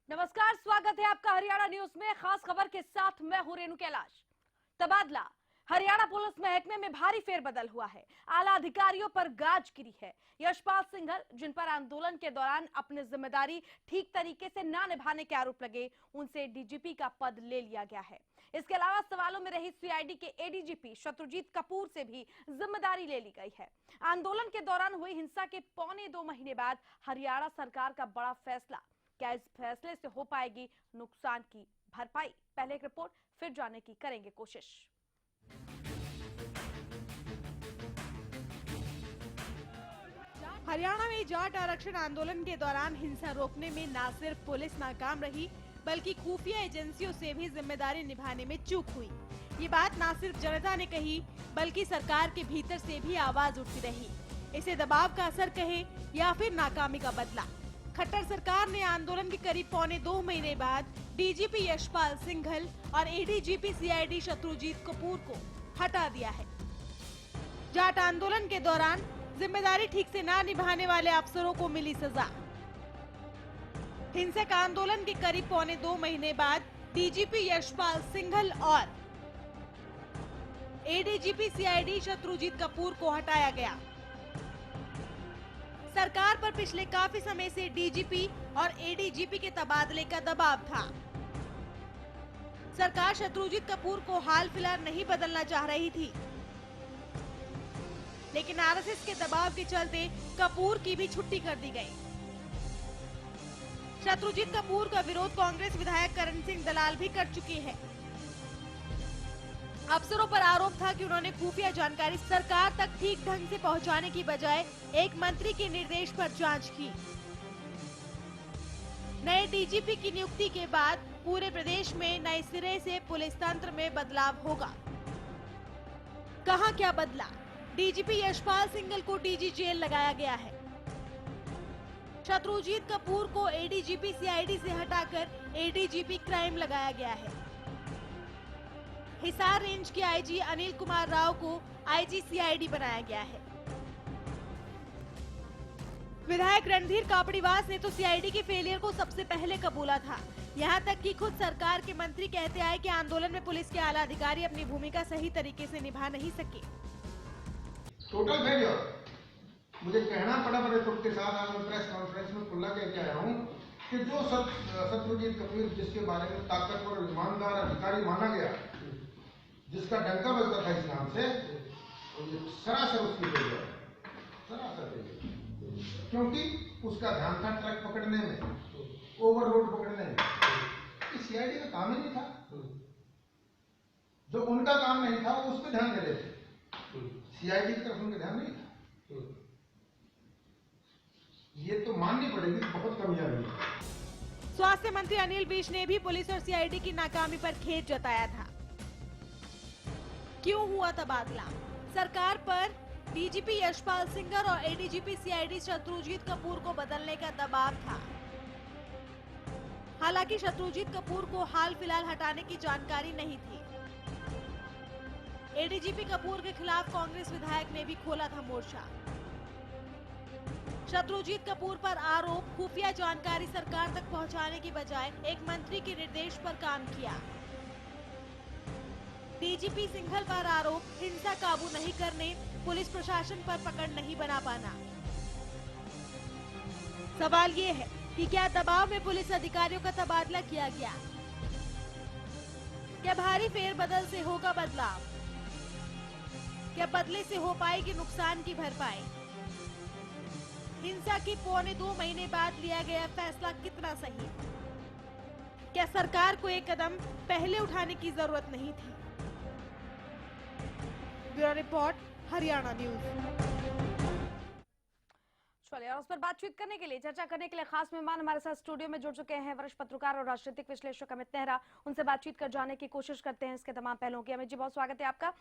नमस्कार, स्वागत है आपका हरियाणा न्यूज में। खास खबर के साथ मैं हूं रेणु कैलाश। तबादला। हरियाणा पुलिस महकमे में भारी फेरबदल हुआ है। आला अधिकारियों पर गाज गिरी है। यशपाल सिंघल, जिन पर आंदोलन के दौरान अपनी जिम्मेदारी ठीक तरीके से ना निभाने के आरोप लगे, उनसे डीजीपी का पद ले लिया गया है। इसके अलावा सवालों में रही सीआईडी के एडीजीपी शत्रुजीत कपूर से भी जिम्मेदारी ले ली गई है। आंदोलन के दौरान हुई हिंसा के 2.25 महीने बाद हरियाणा सरकार का बड़ा फैसला। क्या इस फैसले से हो पाएगी नुकसान की भरपाई? पहले एक रिपोर्ट, फिर जानने की करेंगे कोशिश। हरियाणा में जाट आरक्षण आंदोलन के दौरान हिंसा रोकने में न सिर्फ पुलिस नाकाम रही, बल्कि खुफिया एजेंसियों से भी जिम्मेदारी निभाने में चूक हुई। ये बात न सिर्फ जनता ने कही, बल्कि सरकार के भीतर से भी आवाज उठती रही। इसे दबाव का असर कहे या फिर नाकामी का बदला। खट्टर सरकार ने आंदोलन के करीब 2.25 महीने बाद डीजीपी यशपाल सिंघल और एडीजीपी सीआईडी शत्रुजीत कपूर को हटा दिया है। जाट आंदोलन के दौरान जिम्मेदारी ठीक से ना निभाने वाले अफसरों को मिली सजा। हिंसक आंदोलन के करीब 2.25 महीने बाद डीजीपी यशपाल सिंघल और एडीजीपी सीआईडी शत्रुजीत कपूर को हटाया गया। सरकार पर पिछले काफी समय से डीजीपी और एडीजीपी के तबादले का दबाव था। सरकार शत्रुजीत कपूर को हाल फिलहाल नहीं बदलना चाह रही थी, लेकिन आरएसएस के दबाव के चलते कपूर की भी छुट्टी कर दी गई। शत्रुजीत कपूर का विरोध कांग्रेस विधायक करण सिंह दलाल भी कर चुके हैं। अफसरों पर आरोप था कि उन्होंने खुफिया जानकारी सरकार तक ठीक ढंग से पहुंचाने की बजाय एक मंत्री के निर्देश पर जांच की। नए डीजीपी की नियुक्ति के बाद पूरे प्रदेश में नए सिरे से पुलिस तंत्र में बदलाव होगा। कहां क्या बदला? डीजीपी यशपाल सिंघल को डीजी जेल लगाया गया है। शत्रुजीत कपूर को एडीजीपी सीआईडी से हटाकर एडीजीपी क्राइम लगाया गया है। हिसार रेंज के आईजी अनिल कुमार राव को आईजी सीआईडी बनाया गया है। विधायक रणधीर कापड़ीवास ने तो सीआईडी के फेलियर को सबसे पहले कबूला था। यहां तक कि खुद सरकार के मंत्री कहते आए कि आंदोलन में पुलिस के आला अधिकारी अपनी भूमिका सही तरीके से निभा नहीं सके। Total failure. मुझे कहना पड़ा बड़े दुख के साथ, आज मैं प्रेस कॉन्फ्रेंस में खुला कह के आया हूँ कि जो शत्रुजीत कपूर, जिसके बारे में ताकतवर और ईमानदार अधिकारी माना गया, जिसका डंका बजता था इस नाम से, सरासर उसकी फेलियर, सरासर फेलियर। क्योंकि उसका ध्यान था ट्रक पकड़ने में, ओवरलोड पकड़ने में। सीआईडी का काम ही नहीं था। जो उनका काम नहीं था वो उस पर ध्यान दे रहे थे, सीआईडी की तरफ उनका ध्यान नहीं था। ये तो माननी पड़ेगी, बहुत कमियां हुई। स्वास्थ्य मंत्री अनिल विज ने भी पुलिस और सीआईडी की नाकामी पर खेद जताया था। क्यों हुआ तबादला? सरकार पर डीजीपी यशपाल सिंघल और एडीजीपी सीआईडी शत्रुजीत कपूर को बदलने का दबाव था। हालांकि शत्रुजीत कपूर को हाल फिलहाल हटाने की जानकारी नहीं थी। एडीजीपी कपूर के खिलाफ कांग्रेस विधायक ने भी खोला था मोर्चा। शत्रुजीत कपूर पर आरोप खुफिया जानकारी सरकार तक पहुंचाने की बजाय एक मंत्री के निर्देश पर काम किया। डीजीपी सिंघल पर आरोप हिंसा काबू नहीं करने, पुलिस प्रशासन पर पकड़ नहीं बना पाना। सवाल ये है कि क्या दबाव में पुलिस अधिकारियों का तबादला किया गया? क्या भारी फेरबदल से होगा बदलाव? क्या बदले से हो पाएगी नुकसान की भरपाई? हिंसा के 2.25 महीने बाद लिया गया फैसला कितना सही? क्या सरकार को एक कदम पहले उठाने की जरूरत नहीं थी? Bureau report, Haryana news. चलिए, और उस पर बातचीत करने के लिए, चर्चा करने के लिए खास मेहमान हमारे साथ स्टूडियो में जुड़ चुके हैं वरिष्ठ पत्रकार और राजनीतिक विश्लेषक अमित नेहरा। उनसे बातचीत कर जाने की कोशिश करते हैं इसके तमाम पहलुओं की। अमित जी, बहुत स्वागत है आपका।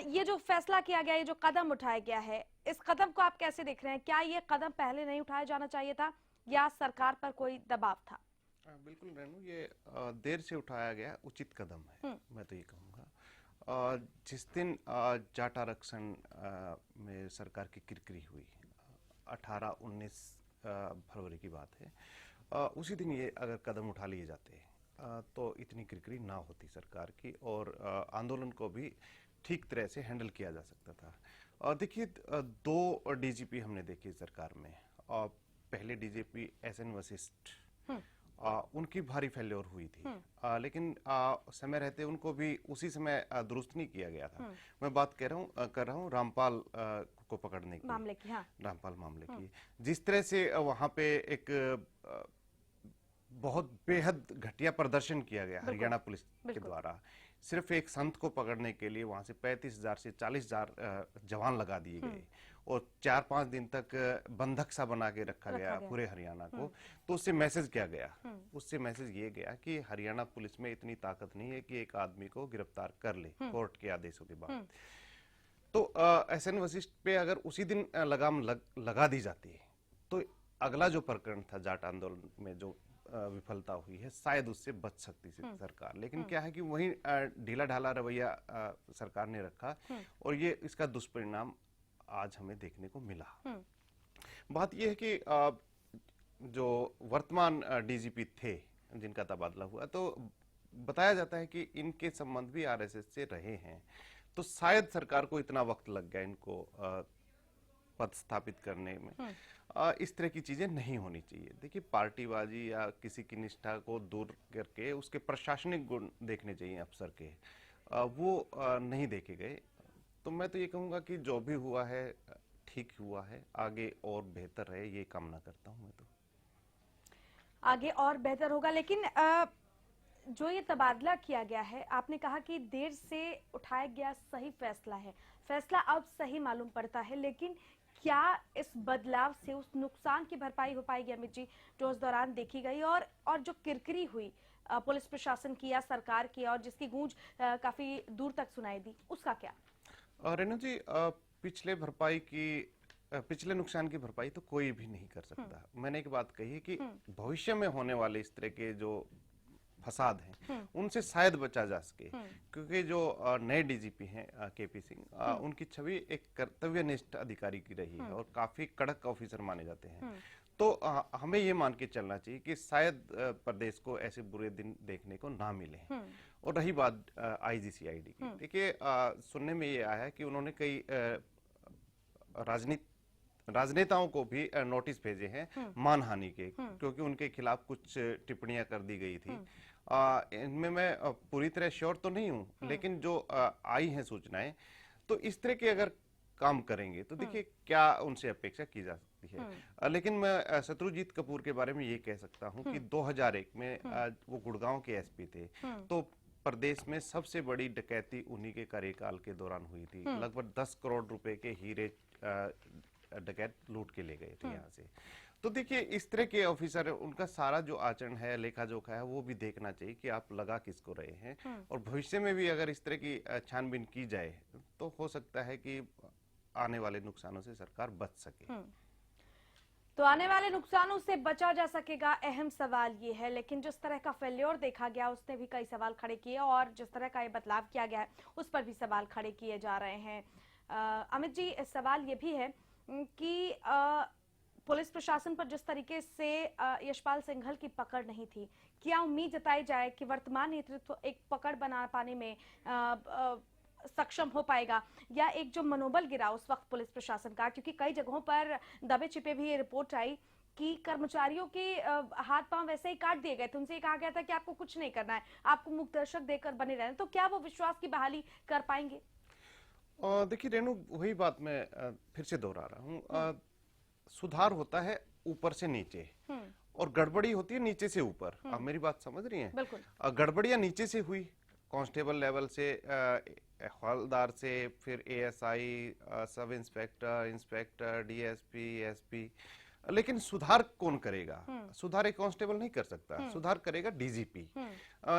ये जो फैसला किया गया, ये जो कदम उठाया गया है, इस कदम को आप कैसे देख रहे हैं? क्या ये कदम पहले नहीं उठाया जाना चाहिए था या सरकार पर कोई दबाव था? बिल्कुल रेणु, ये देर से उठाया गया उचित कदम है, मैं तो ये कहूँगा। जिस दिन जाट आरक्षण में सरकार की किरकिरी हुई, 18-19 फरवरी की बात है, उसी दिन ये अगर कदम उठा लिए जाते तो इतनी किरकिरी ना होती सरकार की, और आंदोलन को भी ठीक तरह से हैंडल किया जा सकता था। देखिए, 2 डीजीपी हमने देखे सरकार में। पहले डीजीपी एसएन वशिष्ठ, उनकी भारी फेल्योर हुई थी, लेकिन समय रहते उनको भी उसी समय दुरुस्त नहीं किया गया था। मैं बात कर रहा हूँ रामपाल को पकड़ने की, मामले की। हाँ। रामपाल मामले की। जिस तरह से वहां पे एक बहुत बेहद घटिया प्रदर्शन किया गया हरियाणा पुलिस के द्वारा, सिर्फ एक संत को पकड़ने के लिए वहां से 35,000 से 40,000 जवान लगा दिए गए और 4-5 दिन तक बंधक सा बना के रखा गया पूरे हरियाणा को। तो उससे मैसेज क्या गया? उससे मैसेज ये गया कि हरियाणा पुलिस में इतनी ताकत नहीं है कि एक आदमी को गिरफ्तार कर ले कोर्ट के आदेशों के बाद। तो एसएन वशिष्ठ पे अगर उसी दिन लगाम लगा दी जाती तो अगला जो प्रकरण था जाट आंदोलन में जो विफलता हुई है, शायद उससे बच सकती थी सरकार। लेकिन क्या है कि वही ढीला ढाला रवैया सरकार ने रखा और ये इसका दुष्परिणाम आज हमें देखने को मिला। बात यह है कि जो वर्तमान डीजीपी थे जिनका तबादला हुआ, तो बताया जाता है कि इनके संबंध भी आरएसएस से रहे हैं, तो शायद सरकार को इतना वक्त लग गया इनको पद स्थापित करने में। इस तरह की चीजें नहीं होनी चाहिए। देखिए, पार्टीबाजी या किसी की निष्ठा को दूर करके उसके प्रशासनिक गुण देखने चाहिए अफसर के, वो नहीं देखे गए। तो मैं तो ये कहूंगा कि जो भी हुआ है ठीक हुआ है, आगे और बेहतर रहे, ये कामना करता हूं मैं तो। आगे और बेहतर होगा, लेकिन जो ये तबादला किया गया है, आपने कहा कि देर से उठाया गया सही फैसला है, फैसला अब सही मालूम पड़ता है, लेकिन क्या इस बदलाव से उस नुकसान की भरपाई हो पाएगी अमित जी, जो उस दौरान देखी गई और जो किरकिरी हुई पुलिस प्रशासन की या सरकार की और जिसकी गूंज काफी दूर तक सुनाई दी, उसका क्या? रेणु जी, पिछले नुकसान की भरपाई तो कोई भी नहीं कर सकता। मैंने एक बात कही है कि भविष्य में होने वाले इस तरह के जो फसाद हैं उनसे शायद बचा जा सके, क्योंकि जो नए डीजीपी हैं केपी सिंह, उनकी छवि एक कर्तव्यनिष्ठ अधिकारी की रही है और काफी कड़क ऑफिसर माने जाते हैं। तो हमें ये मान के चलना चाहिए कि शायद प्रदेश को ऐसे बुरे दिन देखने को ना मिले। और रही बात आईजीसीआईडी की, देखिए, सुनने में ये आया है कि उन्होंने कई राजनेताओं को भी नोटिस भेजे हैं मानहानि के, क्योंकि उनके खिलाफ कुछ टिप्पणियां कर दी गई थी। इनमें मैं पूरी तरह श्योर तो नहीं हूं, लेकिन जो आई हैं सूचनाएं, तो इस तरह के अगर काम करेंगे तो देखिए क्या उनसे अपेक्षा की जा सकती है। लेकिन मैं शत्रुजीत कपूर के बारे में ये कह सकता हूं कि 2001 में वो गुड़गांव के एसपी थे, तो प्रदेश में सबसे बड़ी डकैती उन्हीं के कार्यकाल के दौरान हुई थी। लगभग 10 करोड़ रुपए के हीरे डकैत लूट के ले गए थे यहाँ से। तो देखिए, इस तरह के ऑफिसर, उनका सारा जो आचरण है, लेखा जोखा है, वो भी देखना चाहिए कि आप लगा किसको रहे हैं, और भविष्य में भी अगर इस तरह की छानबीन की जाए तो हो सकता है कि आने वाले नुकसानों से सरकार बच सके। तो आने वाले नुकसानों से बचा जा सकेगा, अहम सवाल ये है। लेकिन जिस तरह का फेल्योर देखा गया उसने भी कई सवाल खड़े किए, और जिस तरह का ये बदलाव किया गया है उस पर भी सवाल खड़े किए जा रहे हैं। अमित जी, सवाल ये भी है कि पुलिस प्रशासन पर जिस तरीके से यशपाल सिंघल की पकड़ नहीं थी, क्या उम्मीद जताई जाए कि वर्तमान नेतृत्व एक पकड़ बना पाने में सक्षम हो पाएगा, या एक जो मनोबल गिरा उस वक्त पुलिस प्रशासन का, क्योंकि कई जगहों पर दबे छिपे भी ये रिपोर्ट आई कि कर्मचारियों के हाथ पांव वैसे ही काट दिए गए थे, उनसे कहा गया था कि आपको कुछ नहीं करना है, आपको मुक्त दर्शक देकर बने रहना। तो क्या वो विश्वास की बहाली कर पाएंगे? देखिए रेणु, वही बात मैं फिर से दोहरा रहा हूँ। सुधार होता है ऊपर से नीचे और गड़बड़ी होती है नीचे से ऊपर। आप मेरी बात समझ रही हैं? बिल्कुल। गड़बड़ियां नीचे से हुई, कांस्टेबल लेवल से हवलदार से फिर ASI, sub inspector, inspector, DSP, SP, लेकिन सुधार कौन करेगा? सुधार एक कांस्टेबल नहीं कर सकता, सुधार करेगा डीजीपी।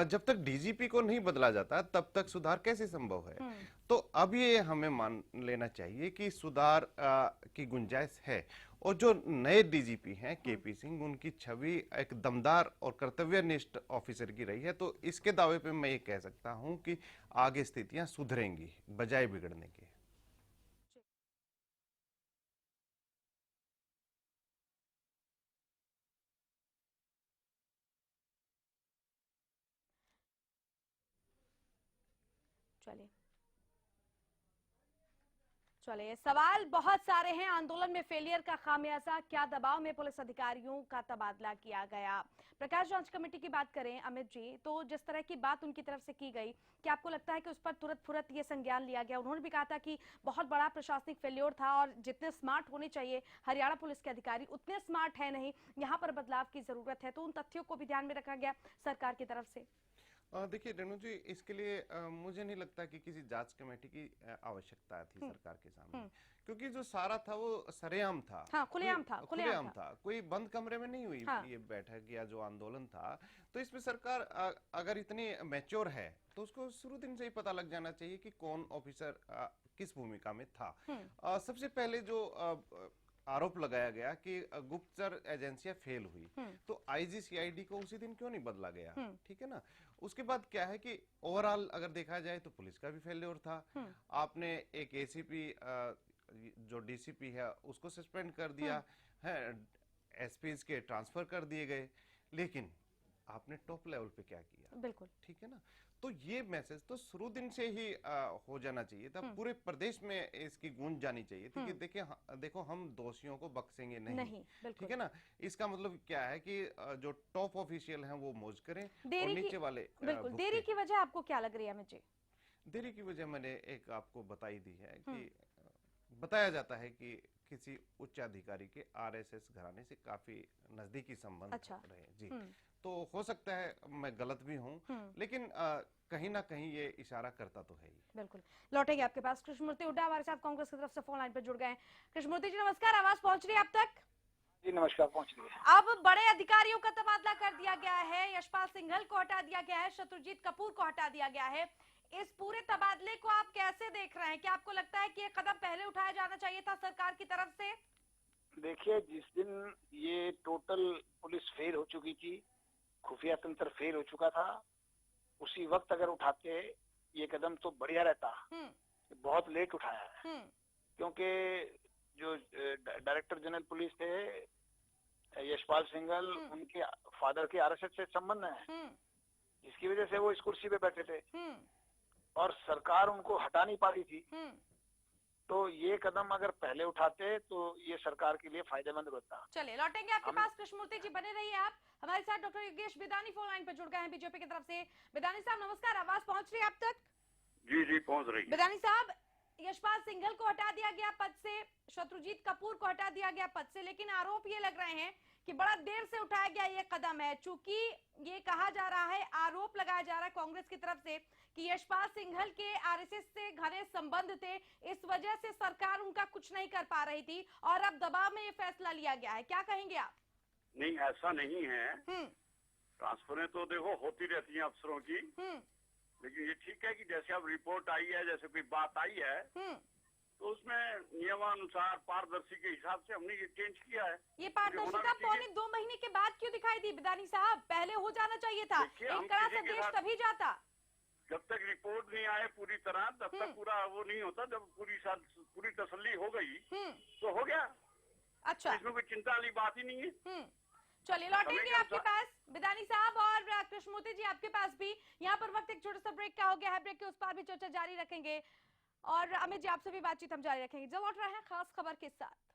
जब तक डीजीपी को नहीं बदला जाता तब तक सुधार कैसे संभव है? तो अब ये हमें मान लेना चाहिए कि सुधार की गुंजाइश है, और जो नए डीजीपी हैं केपी सिंह, उनकी छवि एक दमदार और कर्तव्यनिष्ठ ऑफिसर की रही है। तो इसके दावे पे मैं ये कह सकता हूं कि आगे स्थितियां सुधरेंगी बजाय बिगड़ने के। चलिए, सवाल बहुत सारे हैं। आंदोलन में फेलियर का खामियाजा क्या? दबाव में पुलिस अधिकारियों का तबादला किया गया। प्रकाश जांच कमेटी की बात करें अमित जी, तो जिस तरह की बात उनकी तरफ से की गई, क्या आपको लगता है कि उस पर तुरंत ये संज्ञान लिया गया? उन्होंने भी कहा था कि बहुत बड़ा प्रशासनिक फेल्योर था और जितने स्मार्ट होने चाहिए हरियाणा पुलिस के अधिकारी उतने स्मार्ट है नहीं, यहाँ पर बदलाव की जरूरत है। तो उन तथ्यों को भी ध्यान में रखा गया सरकार की तरफ से? देखिए रेणु जी, इसके लिए मुझे नहीं लगता कि किसी जांच कमेटी की आवश्यकता थी सरकार के सामने, क्योंकि जो सारा था वो सरेआम था। हाँ, खुलेआम था। कोई बंद कमरे में नहीं हुई ये बैठक या जो आंदोलन था। तो इसमें सरकार अगर इतनी मैच्योर है तो उसको शुरू दिन से ही पता लग जाना चाहिए कि कौन ऑफिसर किस भूमिका में था। सबसे पहले जो आरोप लगाया गया कि गुप्तचर एजेंसियां फेल हुई, तो आईजी सीआईडी को उसी दिन क्यों नहीं बदला गया? ठीक है ना। उसके बाद क्या है कि ओवरऑल अगर देखा जाए तो पुलिस का भी फेल्योर था। आपने एक एसीपी जो डीसीपी है उसको सस्पेंड कर दिया है, एसपीज के ट्रांसफर कर दिए गए, लेकिन आपने टॉप लेवल पे क्या किया? बिल्कुल ठीक है ना। तो ये मैसेज तो शुरू दिन से ही हो जाना चाहिए था, पूरे प्रदेश में इसकी गूंज जानी चाहिए थी कि देखो हम दोषियों को बख्शेंगे नहीं। ठीक है ना। इसका मतलब क्या है कि जो टॉप ऑफिशियल हैं वो मौज करें और नीचे वाले बिल्कुल। देरी की वजह आपको क्या लग रही है अमित जी? देरी की वजह मैंने एक आपको बताई दी है कि बताया जाता है कि किसी उच्च अधिकारी के आरएसएस घराने से काफी नजदीकी संबंध रहे जी। तो हो सकता है मैं गलत भी हूं, लेकिन कहीं ना कहीं ये इशारा करता तो है ही। बिल्कुल। लौटेंगे आपके पास। कृष्णमूर्ति हुड्डा हमारे साथ कांग्रेस की तरफ से फोन लाइन पर जुड़ गए हैं। कृष्णमूर्ति जी नमस्कार, आवाज पहुंच रही है आप तक? जी नमस्कार, पहुंच रही है। अब बड़े अधिकारियों का तबादला कर दिया गया है, यशपाल सिंघल को हटा दिया गया है, शत्रुजीत कपूर को हटा दिया गया है। इस पूरे तबादले को आप कैसे देख रहे हैं? क्या आपको लगता है कि ये कदम पहले उठाया जाना चाहिए था सरकार की तरफ से? देखिए, जिस दिन ये टोटल पुलिस फेल हो चुकी थी, खुफिया तंत्र फेल हो चुका था, उसी वक्त अगर उठाते ये कदम तो बढ़िया रहता। बहुत लेट उठाया है, क्योंकि जो डायरेक्टर जनरल पुलिस थे यशपाल सिंघल, उनके फादर के आरएसएस से संबंध है, जिसकी वजह से वो इस कुर्सी पे बैठे थे और सरकार उनको हटा नहीं पा रही थी। तो ये कदम अगर पहले उठाते तो ये सरकार के लिए फायदेमंद होता। चलिए लौटेंगे आपके पास। कृष्णमूर्ति जी बने रहिए आप हमारे साथ। डॉक्टर योगेश बिदानी फोन लाइन पर जुड़ गए हैं बीजेपी की तरफ से। बिदानी साहब नमस्कार, आवाज पहुंच रही है आप तक? जी पहुंच रही है। बिदानी साहब, यशपाल सिंघल को हटा दिया गया पद से, शत्रुजीत कपूर को हटा दिया गया पद से, लेकिन आरोप ये लग रहे हैं कि बड़ा देर से उठाया गया ये कदम है। चूंकि ये कहा जा रहा है, आरोप लगाया जा रहा है कांग्रेस की तरफ से कि यशपाल सिंघल के आरएसएस से घने संबंध थे, इस वजह से सरकार उनका कुछ नहीं कर पा रही थी और अब दबाव में ये फैसला लिया गया है। क्या कहेंगे आप? नहीं, ऐसा नहीं है। ट्रांसफरें तो देखो होती रहती हैं अफसरों की, लेकिन ये ठीक है कि जैसे अब रिपोर्ट आई है, जैसे कोई बात आई है, तो उसमें नियमानुसार पारदर्शी के हिसाब से हमने ये चेंज किया है। ये पारदर्शिता पौने 2 महीने के बाद क्यों दिखाई दी बिदानी साहब? पहले हो जाना चाहिए था। एक तरह से देश तभी जाता। जब तक रिपोर्ट नहीं आए पूरी तरह, तब तक पूरा वो नहीं होता। जब पूरी तसल्ली हो गई तो हो गया। अच्छा, इसमें कोई चिंता वाली बात ही नहीं है। चलिए लौटेंगे आपके पास बिदानी साहब और कृष्णमूर्ति जी आपके पास भी। यहाँ पर वक्त एक छोटा सा ब्रेक का हो गया है, ब्रेक के उस पार भी चर्चा जारी रखेंगे और अमित जी आपसे भी बातचीत हम जारी रखेंगे। जब लौट रहे हैं खास खबर के साथ।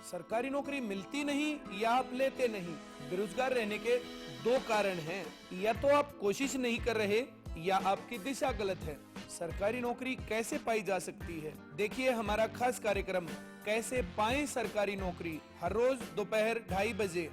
सरकारी नौकरी मिलती नहीं या आप लेते नहीं, बेरोजगार रहने के 2 कारण हैं। या तो आप कोशिश नहीं कर रहे या आपकी दिशा गलत है। सरकारी नौकरी कैसे पाई जा सकती है, देखिए हमारा खास कार्यक्रम कैसे पाएं सरकारी नौकरी, हर रोज दोपहर 2:30 बजे।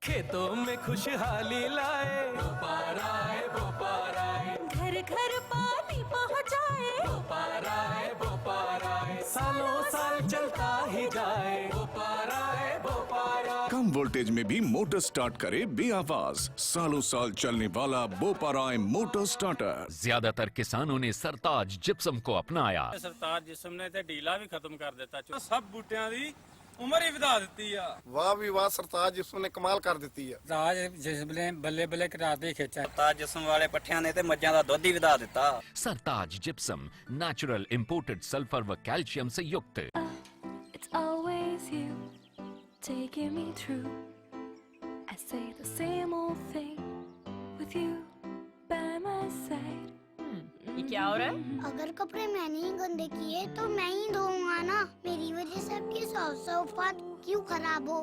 खेतों में खुशहाली लाए, बोपार आए, बोपार आए, घर घर पानी पहुँचाए, बोपार आए, बोपार आए, सालों साल चलता ही जाए, बोपार आए, बोपार आए। कम वोल्टेज में भी मोटर स्टार्ट करे बेआवाज, सालों साल चलने वाला बोपाराय मोटर स्टार्टर। ज्यादातर किसानों ने सरताज जिप्सम को अपनाया। सरताज जिप्सम ने ते ढीला भी खत्म कर देता, सब बूटियां दी उम्र ही ਵਧਾ ਦਿੱਤੀ ਆ। वाह भी वाह, सरताज जिसम ने कमाल कर दी है। ਰਾਜ ਜਿਸਮ ਨੇ ਬੱਲੇ ਬੱਲੇ ਕਰਾਦੇ ਖੇਚਾ। सरताज जिस्म वाले पट्ठियां ने ते मज्जां दा दुध ही ਵਧਾ ਦਿੱਤਾ। सरताज जिप्सम नेचुरल इंपोर्टेड सल्फर व कैल्शियम से युक्त। It's always you taking me through. I say the same old thing with you by my side. ये क्या हो रहा है? अगर कपड़े मैंने ही गंदे किए तो मैं ही धोऊंगा ना। मेरी वजह से आपकी सौफात क्यों खराब हो?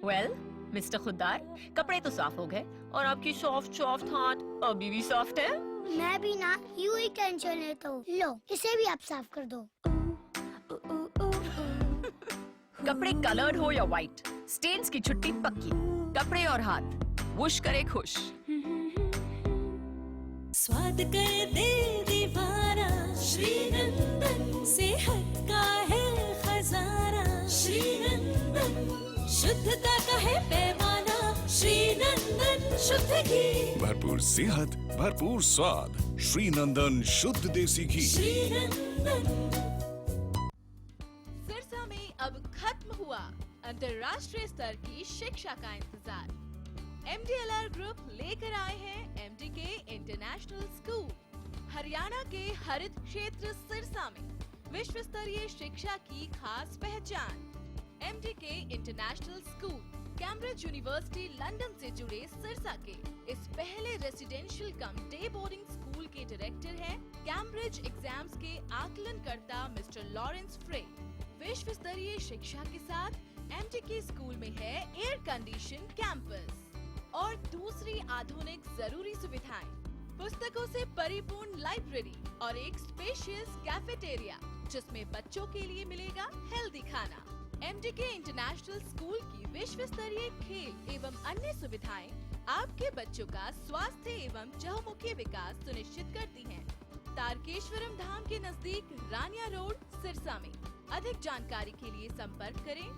Well, मिस्टर खुद्दार, कपड़े तो साफ हो गए और आपकी सॉफ्ट हाथ अभी भी सॉफ्ट है। मैं भी ना यूं ही टेंशन लेता हूँ। लो, इसे भी आप साफ कर दो। कपड़े कलर्ड हो या व्हाइट, स्टेन्स की छुट्टी पक्की। कपड़े और हाथ वुश करे खुश। स्वाद कर दे दीवाना, श्री नंदन सेहत का है खजाना। श्री नंदन शुद्धता का है पैमाना, श्री नंदन शुद्ध घी। भरपूर सेहत, भरपूर स्वाद, श्री नंदन शुद्ध देसी घी। श्री नंदन। सिरसा में अब खत्म हुआ अंतर्राष्ट्रीय स्तर की शिक्षा का इंतजार। MDLR ग्रुप लेकर आए हैं MDK इंटरनेशनल स्कूल। हरियाणा के हरित क्षेत्र सिरसा में विश्व स्तरीय शिक्षा की खास पहचान। MDK international school Cambridge university London से जुड़े सिरसा के इस पहले रेसिडेंशियल कम डे बोर्डिंग स्कूल के डायरेक्टर हैं कैम्ब्रिज एग्जाम्स के आकलनकर्ता मिस्टर लॉरेंस फ्रे। विश्व स्तरीय शिक्षा के साथ MDK स्कूल में है एयर कंडीशन कैंपस और दूसरी आधुनिक जरूरी सुविधाएं, पुस्तकों से परिपूर्ण लाइब्रेरी और एक स्पेशियस कैफेटेरिया जिसमें बच्चों के लिए मिलेगा हेल्दी खाना। MDK इंटरनेशनल स्कूल की विश्व स्तरीय खेल एवं अन्य सुविधाएं आपके बच्चों का स्वास्थ्य एवं चहुमुखी विकास सुनिश्चित करती हैं। तारकेश्वरम धाम के नजदीक रानिया रोड सिरसा में। अधिक जानकारी के लिए संपर्क करें।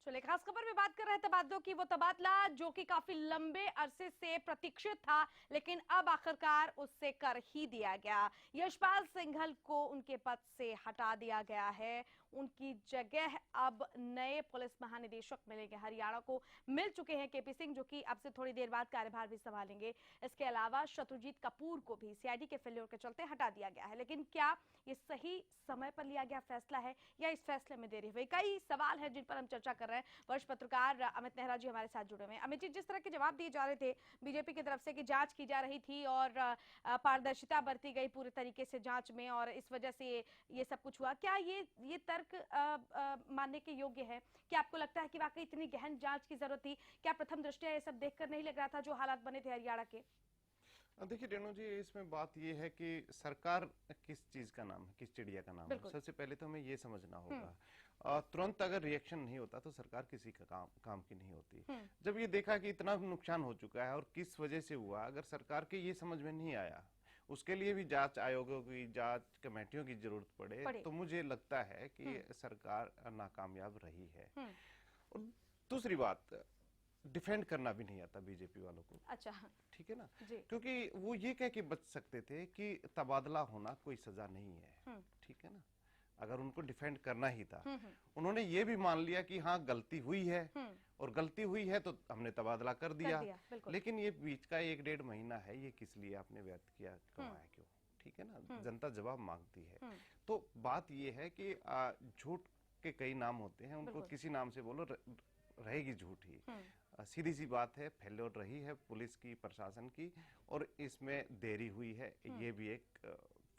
चलिए खास खबर में बात कर रहे हैं तबादलों की। वो तबादला जो कि काफी लंबे अरसे से प्रतीक्षित था, लेकिन अब आखिरकार उससे कर ही दिया गया। यशपाल सिंघल को उनके पद से हटा दिया गया है। उनकी जगह अब नए पुलिस महानिदेशक मिलेंगे। हरियाणा को मिल चुके हैं केपी सिंह, जो कि अब से थोड़ी देर बाद कार्यभार भी संभालेंगे। इसके अलावा शत्रुजीत कपूर को भी सीआईडी के फेल्योर के चलते हटा दिया गया है। लेकिन क्या ये सही समय पर लिया गया फैसला है या इस फैसले में देरी हुई? कई सवाल है जिन पर हम चर्चा कर रहे हैं। वरिष्ठ पत्रकार अमित नेहरा जी हमारे साथ जुड़े हुए हैं। अमित जी, जिस तरह के जवाब दिए जा रहे थे बीजेपी की तरफ से कि जांच की जा रही थी और पारदर्शिता बरती गई पूरे तरीके से जांच में और इस वजह से ये सब कुछ हुआ, क्या ये तर्क मानने के योग्य है? क्या आपको लगता है कि वाकई इतनी गहन जांच की जरूरत थी? क्या प्रथम दृष्टया ये सब देखकर नहीं लग रहा था जो हालात बने थे हरियाणा के? देखिए रेणु जी, इसमें बात ये है कि सरकार किस चीज का नाम है, किस चिड़िया का नाम है। सबसे पहले तो हमें ये समझना होगा। तुरंत अगर रिएक्शन नहीं होता तो सरकार किसी का काम की नहीं होती। जब ये देखा कि इतना नुकसान हो चुका है और किस वजह से हुआ, अगर सरकार के ये समझ में नहीं आया, उसके लिए भी जांच आयोगों की, जांच कमेटियों की जरूरत पड़े तो मुझे लगता है कि सरकार नाकामयाब रही है। और दूसरी बात, डिफेंड करना भी नहीं आता बीजेपी वालों को। अच्छा, ठीक है ना, क्योंकि वो ये कह के बच सकते थे कि तबादला होना कोई सजा नहीं है। ठीक है ना, अगर उनको डिफेंड करना ही था, उन्होंने ये भी मान लिया कि हाँ गलती हुई है और गलती हुई है तो हमने तबादला कर दिया, बिल्कुल। लेकिन ये बीच का 1-1.5 महीना है, ये किस लिए आपने व्यर्थ किया, कमाया क्यों? ठीक है ना, जनता जवाब मांगती है। तो बात ये है कि झूठ के कई नाम होते हैं, उनको किसी नाम से बोलो रहेगी झूठ ही। सीधी सी बात है, फेल्योर रही है पुलिस की, प्रशासन की, और इसमें देरी हुई है, ये भी एक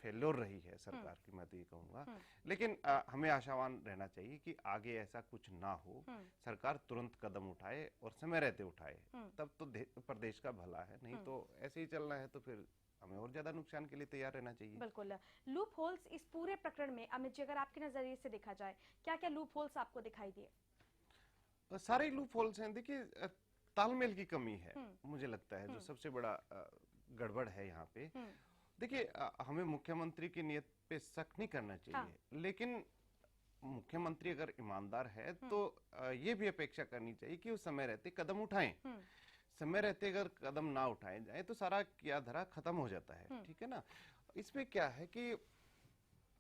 फेल्योर रही है सरकार की, मैं तो ये कहूँगा। लेकिन हमें आशावान रहना चाहिए कि आगे ऐसा कुछ ना हो, सरकार तुरंत कदम उठाए और समय रहते उठाए, तब तो प्रदेश का भला है। नहीं तो ऐसे ही चलना है तो फिर हमें और ज्यादा नुकसान के लिए तैयार रहना चाहिए। बिल्कुल। लूप होल्स इस पूरे प्रकरण में अमित जी, अगर आपके नजरिए से देखा जाए, क्या क्या लूप होल्स आपको दिखाई दिए? सारे लूप होल्स हैं। देखिए, तालमेल की कमी है, मुझे लगता है, जो सबसे बड़ा गड़बड़ है यहाँ पे। देखिए, हमें मुख्यमंत्री की नियत पे शक नहीं करना चाहिए, लेकिन मुख्यमंत्री अगर ईमानदार है तो ये भी अपेक्षा करनी चाहिए कि वो समय रहते कदम उठाएं। समय रहते अगर कदम ना उठाए जाए तो सारा किया धरा खत्म हो जाता है। ठीक है ना। इसमें क्या है कि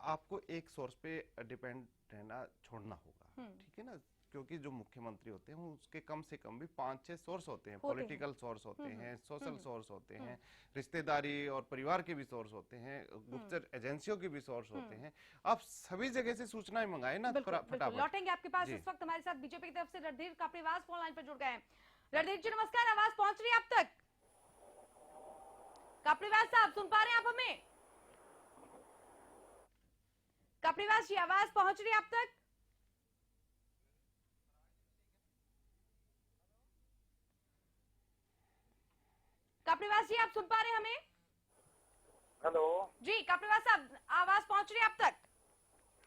आपको एक सोर्स पे डिपेंड रहना छोड़ना होगा। ठीक है ना, क्योंकि जो मुख्यमंत्री होते हैं उसके कम से कम भी 5-6 सोर्स होते हैं। पॉलिटिकल सोर्स होते हैं, सोशल सोर्स होते हैं, रिश्तेदारी और परिवार के भी सोर्स होते हैं, गुप्तचर एजेंसियों के भी सोर्स होते हैं। आप सभी जगह से सूचनाएं मंगाए ना फटाफट। लौटेंगे आपके पास। इस वक्त हमारे साथ बीजेपी की तरफ से रणधीर कापड़ीवास फोन लाइन पर जुड़ गए हैं। रणधीर जी नमस्कार, आवाज पहुंच रही है आप तक? कापड़ीवास साहब सुन पा रहे हैं आप हमें? कापड़ीवास जी, आवाज पहुंच रही है आप तक? कापड़ीवास जी, आप सुन पा रहे हैं हमें? हेलो जी कापड़ीवास साहब, आवाज पहुंच रही है आप तक?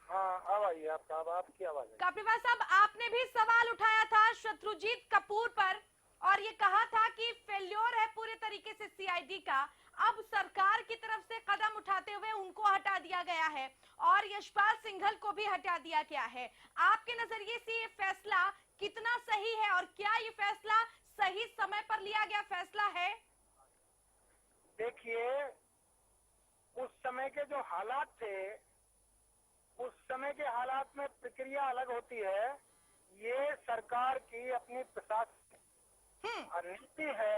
हाँ, आवाज आपकी आवाज है। कापड़ीवास साहब, आपने भी सवाल उठाया था शत्रुजीत कपूर पर और ये कहा था कि फेल्योर है पूरे तरीके से सीआईडी का। अब सरकार की तरफ से कदम उठाते हुए उनको हटा दिया गया है और यशपाल सिंघल को भी हटा दिया गया है। आपके नजरिए से ये फैसला कितना सही है और क्या ये फैसला सही समय पर लिया गया फैसला है? देखिए, उस समय के जो हालात थे, उस समय के हालात में प्रक्रिया अलग होती है। ये सरकार की अपनी प्रशासन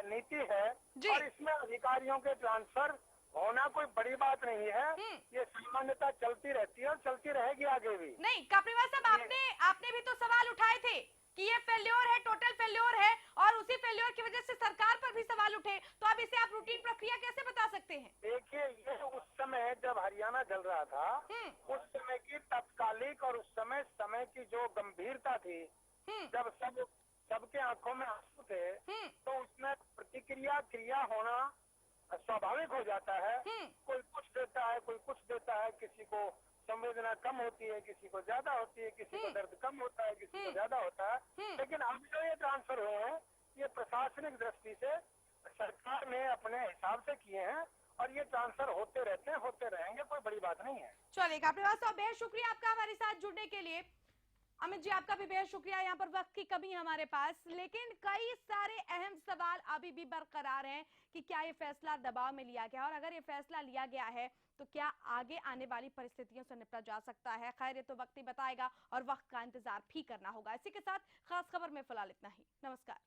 नीति है और इसमें अधिकारियों के ट्रांसफर होना कोई बड़ी बात नहीं है। ये सामान्यता चलती रहती है और चलती रहेगी आगे भी। नहीं कापड़ीवास साहब, आपने भी तो सवाल उठाए थे कि ये फेल्योर है, टोटल फेल्योर है और उसी फेल्योर की वजह से सरकार पर भी सवाल उठे, तो अब इसे आप रूटीन प्रक्रिया कैसे बता सकते हैं? देखिए, ये उस समय जब हरियाणा जल रहा था, उस समय की तत्कालिक और उस समय की जो गंभीरता थी, जब सबके आंखों में आंसू थे, तो उसमें प्रतिक्रिया क्रिया होना स्वाभाविक हो जाता है। कोई कुछ देता है, कोई कुछ देता है, किसी को संवेदना कम होती है, किसी को ज्यादा होती है, किसी को दर्द कम होता है, किसी को ज्यादा होता है। लेकिन अब जो ये ट्रांसफर हुए हैं, ये प्रशासनिक दृष्टि से सरकार ने अपने हिसाब से किए हैं और ये ट्रांसफर होते रहते हैं, होते रहेंगे, कोई बड़ी बात नहीं है। चलिए कापड़ीवास साहब, बेहद शुक्रिया आपका हमारे साथ जुड़ने के लिए। अमित जी, आपका भी बेहद शुक्रिया। यहाँ पर वक्त की कमी है हमारे पास, लेकिन कई सारे अहम सवाल अभी भी बरकरार हैं कि क्या ये फैसला दबाव में लिया गया और अगर ये फैसला लिया गया है तो क्या आगे आने वाली परिस्थितियों से निपटा जा सकता है? खैर, ये तो वक्त ही बताएगा और वक्त का इंतजार भी करना होगा। इसी के साथ खास खबर में फिलहाल इतना ही। नमस्कार।